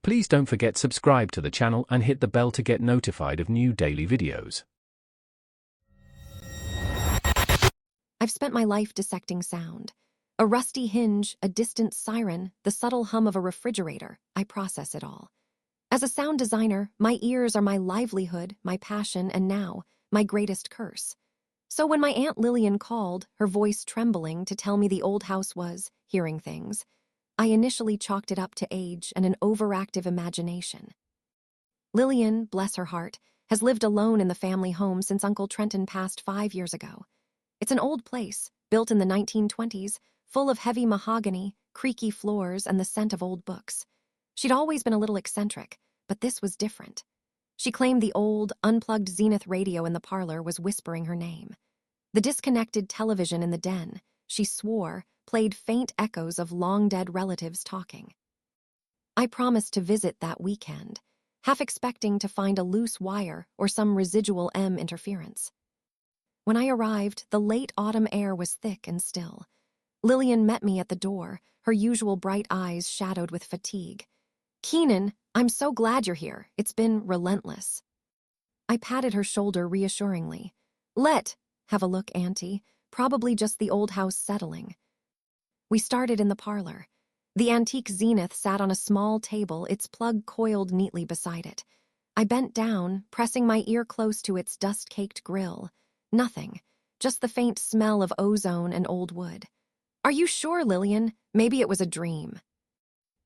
Please don't forget subscribe to the channel and hit the bell to get notified of new daily videos. I've spent my life dissecting sound. A rusty hinge, a distant siren, the subtle hum of a refrigerator, I process it all. As a sound designer, my ears are my livelihood, my passion, and now, my greatest curse. So when my Aunt Lilian called, her voice trembling to tell me the old house was hearing things, I initially chalked it up to age and an overactive imagination. Lilian, bless her heart, has lived alone in the family home since Uncle Trenton passed 5 years ago. It's an old place, built in the 1920s, full of heavy mahogany, creaky floors, and the scent of old books. She'd always been a little eccentric, but this was different. She claimed the old, unplugged Zenith radio in the parlor was whispering her name. The disconnected television in the den, she swore, played faint echoes of long-dead relatives talking. I promised to visit that weekend, half expecting to find a loose wire or some residual M interference. When I arrived, the late autumn air was thick and still. Lilian met me at the door, her usual bright eyes shadowed with fatigue. "Keenan, I'm so glad you're here. It's been relentless." I patted her shoulder reassuringly. Have a look, Auntie. Probably just the old house settling." We started in the parlor. The antique Zenith sat on a small table, its plug coiled neatly beside it. I bent down, pressing my ear close to its dust-caked grill. Nothing, just the faint smell of ozone and old wood. "Are you sure, Lilian? Maybe it was a dream."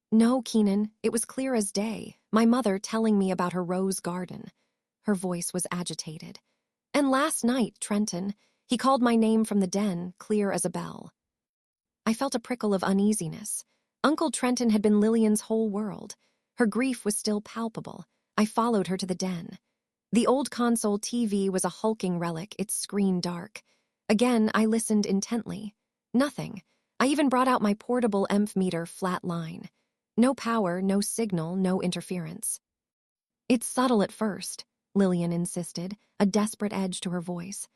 "No, Keenan, it was clear as day. My mother telling me about her rose garden." Her voice was agitated. "And last night, Trenton, he called my name from the den, clear as a bell." I felt a prickle of uneasiness. Uncle Trenton had been Lilian's whole world. Her grief was still palpable. I followed her to the den. The old console TV was a hulking relic, its screen dark. Again, I listened intently. Nothing. I even brought out my portable EMF meter flat line. No power, no signal, no interference. "It's subtle at first," Lilian insisted, a desperate edge to her voice.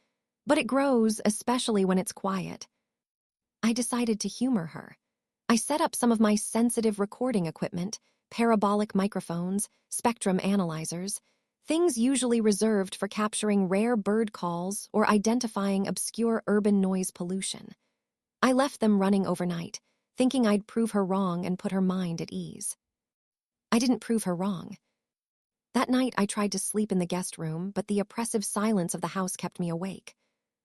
"But it grows, especially when it's quiet." I decided to humor her. I set up some of my sensitive recording equipment, parabolic microphones, spectrum analyzers, things usually reserved for capturing rare bird calls or identifying obscure urban noise pollution. I left them running overnight, thinking I'd prove her wrong and put her mind at ease. I didn't prove her wrong. That night I tried to sleep in the guest room, but the oppressive silence of the house kept me awake.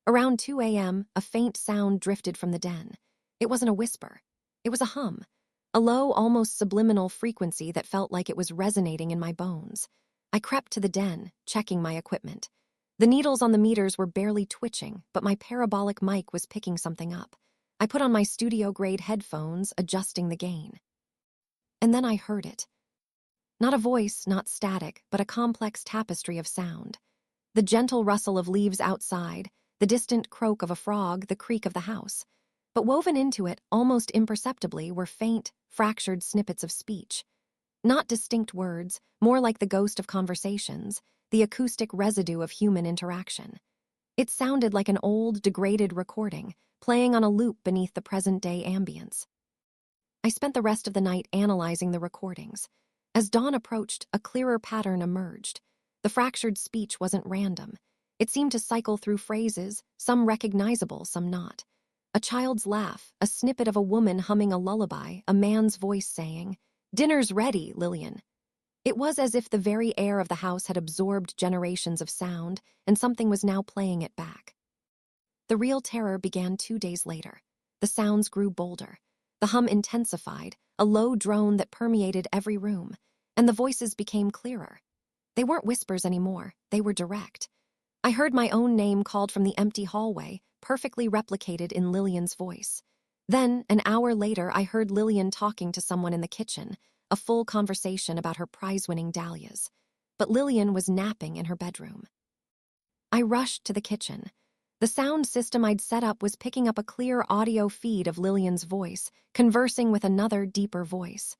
Around 2 a.m., a faint sound drifted from the den. It wasn't a whisper. It was a hum, a low, almost subliminal frequency that felt like it was resonating in my bones. I crept to the den, checking my equipment. The needles on the meters were barely twitching, but my parabolic mic was picking something up. I put on my studio-grade headphones, adjusting the gain. And then I heard it. Not a voice, not static, but a complex tapestry of sound. The gentle rustle of leaves outside, the distant croak of a frog, the creak of the house. But woven into it, almost imperceptibly, were faint, fractured snippets of speech. Not distinct words, more like the ghost of conversations, the acoustic residue of human interaction. It sounded like an old, degraded recording, playing on a loop beneath the present-day ambience. I spent the rest of the night analyzing the recordings. As dawn approached, a clearer pattern emerged. The fractured speech wasn't random. It seemed to cycle through phrases, some recognizable, some not. A child's laugh, a snippet of a woman humming a lullaby, a man's voice saying, "Dinner's ready, Lilian." It was as if the very air of the house had absorbed generations of sound, and something was now playing it back. The real terror began 2 days later. The sounds grew bolder. The hum intensified, a low drone that permeated every room, and the voices became clearer. They weren't whispers anymore, they were direct. I heard my own name called from the empty hallway, perfectly replicated in Lilian's voice. Then, an hour later, I heard Lilian talking to someone in the kitchen, a full conversation about her prize-winning dahlias. But Lilian was napping in her bedroom. I rushed to the kitchen. The sound system I'd set up was picking up a clear audio feed of Lilian's voice, conversing with another, deeper voice.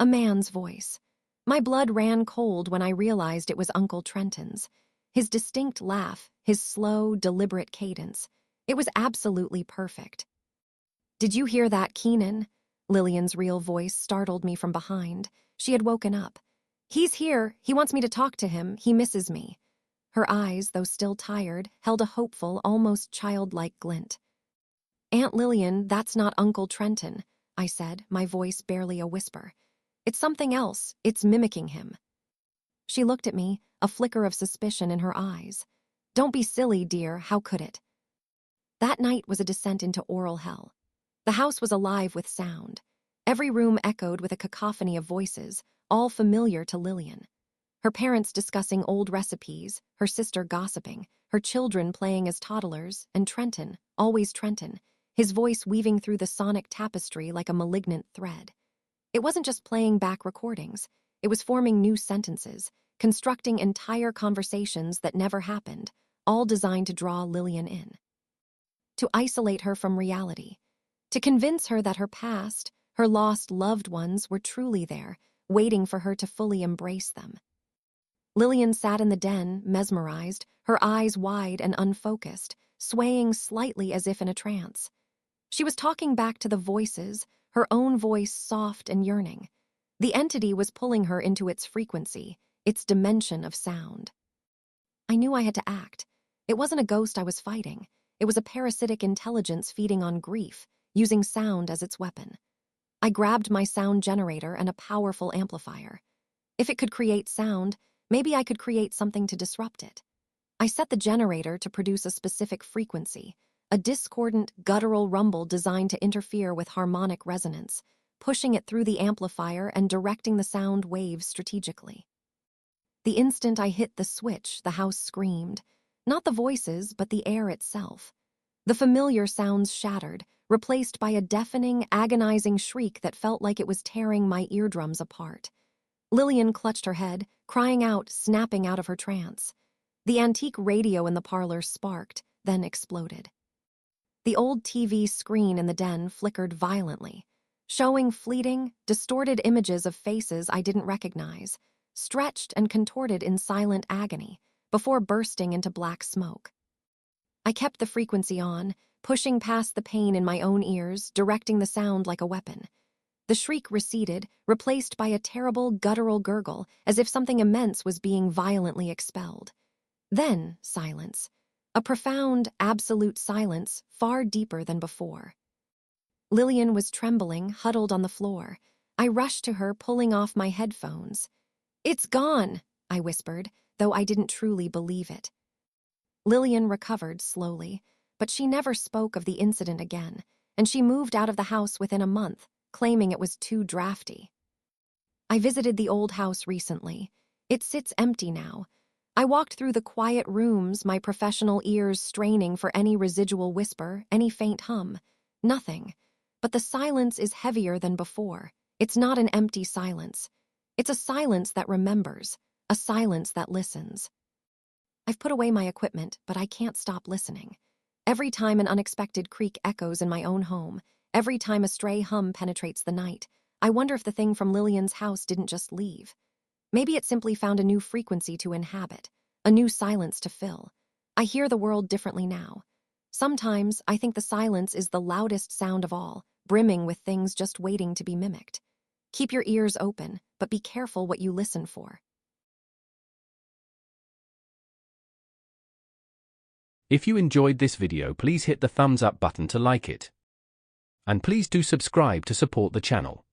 A man's voice. My blood ran cold when I realized it was Uncle Trenton's. His distinct laugh, his slow, deliberate cadence. It was absolutely perfect. "Did you hear that, Keenan?" Lilian's real voice startled me from behind. She had woken up. "He's here. He wants me to talk to him. He misses me." Her eyes, though still tired, held a hopeful, almost childlike glint. "Aunt Lilian, that's not Uncle Trenton," I said, my voice barely a whisper. "It's something else. It's mimicking him." She looked at me, a flicker of suspicion in her eyes. "Don't be silly, dear. How could it?" That night was a descent into oral hell. The house was alive with sound. Every room echoed with a cacophony of voices, all familiar to Lilian. Her parents discussing old recipes, her sister gossiping, her children playing as toddlers, and Trenton, always Trenton, his voice weaving through the sonic tapestry like a malignant thread. It wasn't just playing back recordings. It was forming new sentences, constructing entire conversations that never happened, all designed to draw Lilian in. To isolate her from reality. To convince her that her past, her lost loved ones, were truly there, waiting for her to fully embrace them. Lilian sat in the den, mesmerized, her eyes wide and unfocused, swaying slightly as if in a trance. She was talking back to the voices, her own voice soft and yearning. The entity was pulling her into its frequency, its dimension of sound. I knew I had to act. It wasn't a ghost I was fighting. It was a parasitic intelligence feeding on grief, using sound as its weapon. I grabbed my sound generator and a powerful amplifier. If it could create sound, maybe I could create something to disrupt it. I set the generator to produce a specific frequency, a discordant, guttural rumble designed to interfere with harmonic resonance, pushing it through the amplifier and directing the sound waves strategically. The instant I hit the switch, the house screamed. Not the voices, but the air itself. The familiar sounds shattered, replaced by a deafening, agonizing shriek that felt like it was tearing my eardrums apart. Lilian clutched her head, crying out, snapping out of her trance. The antique radio in the parlor sparked, then exploded. The old TV screen in the den flickered violently, showing fleeting, distorted images of faces I didn't recognize, stretched and contorted in silent agony, before bursting into black smoke. I kept the frequency on, pushing past the pain in my own ears, directing the sound like a weapon. The shriek receded, replaced by a terrible, guttural gurgle, as if something immense was being violently expelled. Then, silence. A profound, absolute silence, far deeper than before. Lilian was trembling, huddled on the floor. I rushed to her, pulling off my headphones. "It's gone," I whispered, though I didn't truly believe it. Lilian recovered slowly, but she never spoke of the incident again, and she moved out of the house within a month, claiming it was too drafty. I visited the old house recently. It sits empty now. I walked through the quiet rooms, my professional ears straining for any residual whisper, any faint hum. Nothing. But the silence is heavier than before. It's not an empty silence. It's a silence that remembers, a silence that listens. I've put away my equipment, but I can't stop listening. Every time an unexpected creak echoes in my own home, every time a stray hum penetrates the night, I wonder if the thing from Lilian's house didn't just leave. Maybe it simply found a new frequency to inhabit, a new silence to fill. I hear the world differently now. Sometimes I think the silence is the loudest sound of all, brimming with things just waiting to be mimicked. Keep your ears open, but be careful what you listen for. If you enjoyed this video, please hit the thumbs up button to like it. And please do subscribe to support the channel.